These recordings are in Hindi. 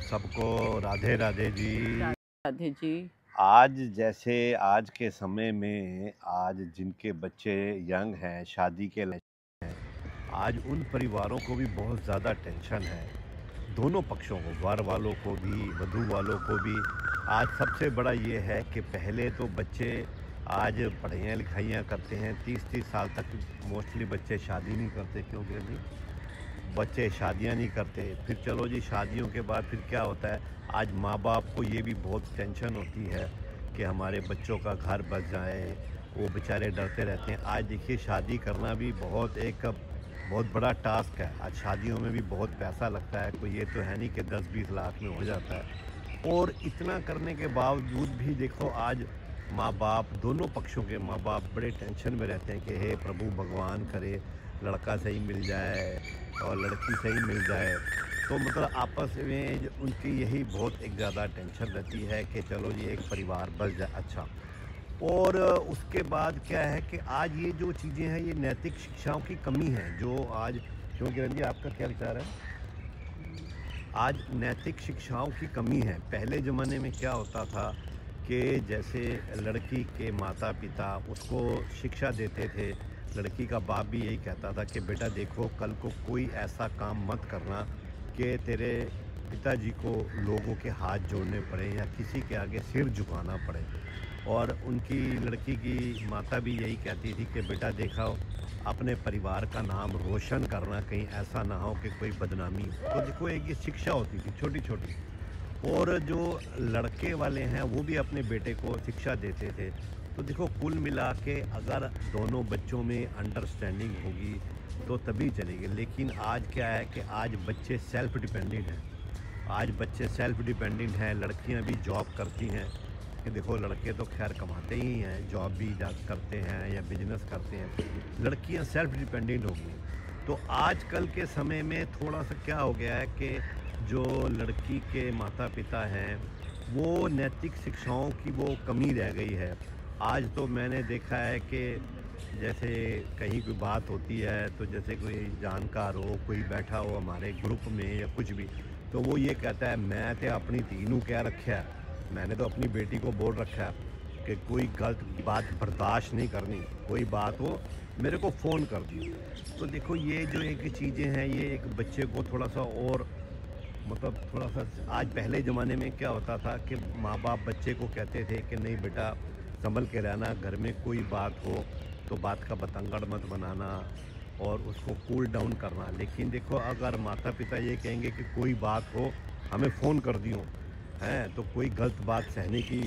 सबको राधे राधे जी। राधे जी। आज जैसे आज के समय में आज जिनके बच्चे यंग हैं, शादी के लायक हैं, आज उन परिवारों को भी बहुत ज़्यादा टेंशन है। दोनों पक्षों को, वर वालों को भी, वधू वालों को भी। आज सबसे बड़ा ये है कि पहले तो बच्चे आज पढ़ाइयाँ लिखाइयाँ करते हैं, 30-30 साल तक मोस्टली बच्चे शादी नहीं करते, क्योंकि अभी बच्चे शादियां नहीं करते। फिर चलो जी, शादियों के बाद फिर क्या होता है, आज माँ बाप को ये भी बहुत टेंशन होती है कि हमारे बच्चों का घर बच जाए, वो बेचारे डरते रहते हैं। आज देखिए, शादी करना भी बहुत बड़ा टास्क है। आज शादियों में भी बहुत पैसा लगता है, कोई ये तो है नहीं कि 10-20 लाख में हो जाता है। और इतना करने के बावजूद भी देखो, आज माँ बाप, दोनों पक्षों के माँ बाप बड़े टेंशन में रहते हैं कि हे प्रभु, भगवान करे लड़का सही मिल जाए और लड़की सही मिल जाए। तो मतलब आपस में उनकी यही बहुत एक ज़्यादा टेंशन रहती है कि चलो ये एक परिवार बस जाए अच्छा। और उसके बाद क्या है कि आज ये जो चीज़ें हैं, ये नैतिक शिक्षाओं की कमी है जो आज, क्यों किरण जी, आपका क्या विचार है? आज नैतिक शिक्षाओं की कमी है। पहले ज़माने में क्या होता था कि जैसे लड़की के माता पिता उसको शिक्षा देते थे। लड़की का बाप भी यही कहता था कि बेटा देखो, कल को कोई ऐसा काम मत करना कि तेरे पिताजी को लोगों के हाथ जोड़ने पड़े या किसी के आगे सिर झुकाना पड़े। और उनकी लड़की की माता भी यही कहती थी कि बेटा देखा, अपने परिवार का नाम रोशन करना, कहीं ऐसा ना हो कि कोई बदनामी हो। तो देखो, एक ये शिक्षा होती थी छोटी छोटी। और जो लड़के वाले हैं वो भी अपने बेटे को शिक्षा देते थे। तो देखो, कुल मिला के अगर दोनों बच्चों में अंडरस्टैंडिंग होगी तो तभी चलेगी। लेकिन आज क्या है कि आज बच्चे सेल्फ डिपेंडेंट हैं। आज बच्चे सेल्फ डिपेंडेंट हैं, लड़कियां भी जॉब करती हैं। कि देखो, लड़के तो खैर कमाते ही हैं, जॉब भी करते हैं या बिजनेस करते हैं। लड़कियां सेल्फ डिपेंडेंट हो गई। तो आजकल के समय में थोड़ा सा क्या हो गया है कि जो लड़की के माता पिता हैं, वो नैतिक शिक्षाओं की वो कमी रह गई है। आज तो मैंने देखा है कि जैसे कहीं कोई बात होती है, तो जैसे कोई जानकार हो, कोई बैठा हो हमारे ग्रुप में या कुछ भी, तो वो ये कहता है मैं तो अपनी तीनों क्या रखा है, मैंने तो अपनी बेटी को बोल रखा है कि कोई गलत बात बर्दाश्त नहीं करनी, कोई बात हो मेरे को फ़ोन कर दियो। तो देखो, ये जो एक चीज़ें हैं, ये एक बच्चे को थोड़ा सा और मतलब थोड़ा सा, आज पहले ज़माने में क्या होता था कि माँ बाप बच्चे को कहते थे कि नहीं बेटा, संभल के रहना, घर में कोई बात हो तो बात का बतंगड़ मत बनाना और उसको कूल डाउन करना। लेकिन देखो, अगर माता पिता ये कहेंगे कि कोई बात हो हमें फ़ोन कर दियो, हैं, तो कोई गलत बात सहने की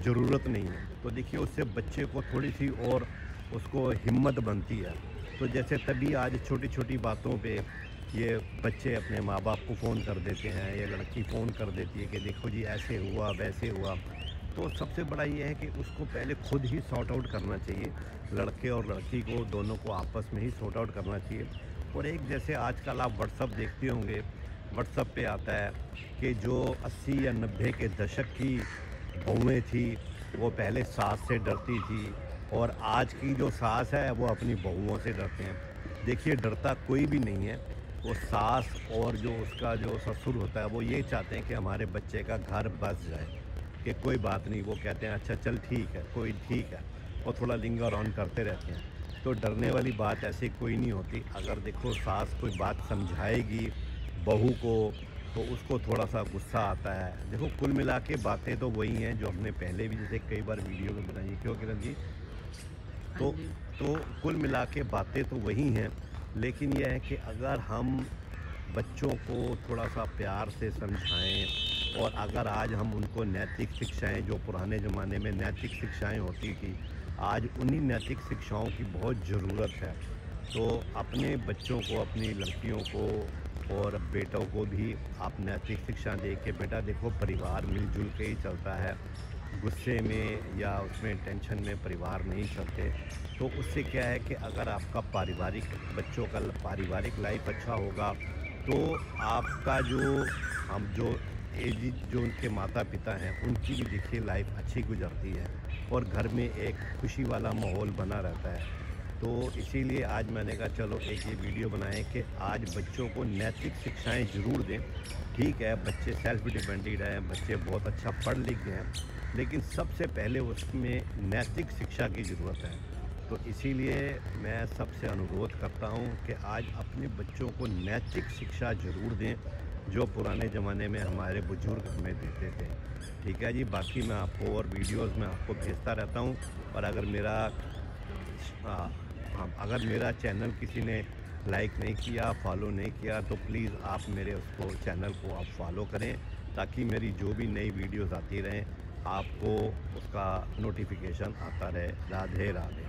ज़रूरत नहीं है। तो देखिए, उससे बच्चे को थोड़ी सी और उसको हिम्मत बनती है। तो जैसे तभी आज छोटी छोटी बातों पे ये बच्चे अपने माँ बाप को फ़ोन कर देते हैं, या लड़की फ़ोन कर देती है कि देखो जी ऐसे हुआ वैसे हुआ। तो सबसे बड़ा ये है कि उसको पहले खुद ही सॉर्ट आउट करना चाहिए। लड़के और लड़की को, दोनों को आपस में ही सॉर्ट आउट करना चाहिए। और एक, जैसे आजकल आप व्हाट्सअप देखते होंगे, व्हाट्सअप पे आता है कि जो 80 या 90 के दशक की बहुएँ थी, वो पहले सास से डरती थी, और आज की जो सास है वो अपनी बहुओं से डरते हैं। देखिए, डरता कोई भी नहीं है। वो सास और जो उसका जो ससुर होता है, वो ये चाहते हैं कि हमारे बच्चे का घर बस जाए, कि कोई बात नहीं, वो कहते हैं अच्छा चल ठीक है, कोई ठीक है, और थोड़ा लिंगर ऑन करते रहते हैं। तो डरने वाली बात ऐसी कोई नहीं होती। अगर देखो, सास कोई बात समझाएगी बहू को तो उसको थोड़ा सा गुस्सा आता है। देखो, कुल मिला के बातें तो वही हैं जो हमने पहले भी जैसे कई बार वीडियो में बनाई है, क्यों किरण जी? हाँ तो जी। तो कुल मिला के बातें तो वही हैं। लेकिन यह है कि अगर हम बच्चों को थोड़ा सा प्यार से समझाएं, और अगर आज हम उनको नैतिक शिक्षाएं, जो पुराने ज़माने में नैतिक शिक्षाएं होती थी, आज उन्हीं नैतिक शिक्षाओं की बहुत ज़रूरत है। तो अपने बच्चों को, अपनी लड़कियों को और बेटों को भी आप नैतिक शिक्षा दे के, बेटा देखो, परिवार मिलजुल के ही चलता है, गुस्से में या उसमें टेंशन में परिवार नहीं चलते। तो उससे क्या है कि अगर आपका पारिवारिक, बच्चों का पारिवारिक लाइफ अच्छा होगा, तो आपका जो एज, जो उनके माता पिता हैं, उनकी भी देखिए लाइफ अच्छी गुजरती है, और घर में एक खुशी वाला माहौल बना रहता है। तो इसीलिए आज मैंने कहा चलो एक ये वीडियो बनाएं कि आज बच्चों को नैतिक शिक्षाएं ज़रूर दें। ठीक है, बच्चे सेल्फ डिपेंडेंट हैं, बच्चे बहुत अच्छा पढ़ लिख गए हैं, लेकिन सबसे पहले उसमें नैतिक शिक्षा की ज़रूरत है। तो इसीलिए मैं सबसे अनुरोध करता हूँ कि आज अपने बच्चों को नैतिक शिक्षा ज़रूर दें, जो पुराने ज़माने में हमारे बुजुर्ग हमें देते थे। ठीक है जी, बाकी मैं आपको और वीडियोस में आपको भेजता रहता हूँ। और अगर मेरा चैनल किसी ने लाइक नहीं किया, फॉलो नहीं किया, तो प्लीज़ आप मेरे उसको चैनल को आप फॉलो करें, ताकि मेरी जो भी नई वीडियोस आती रहें आपको उसका नोटिफिकेशन आता रहे। राधे राधे।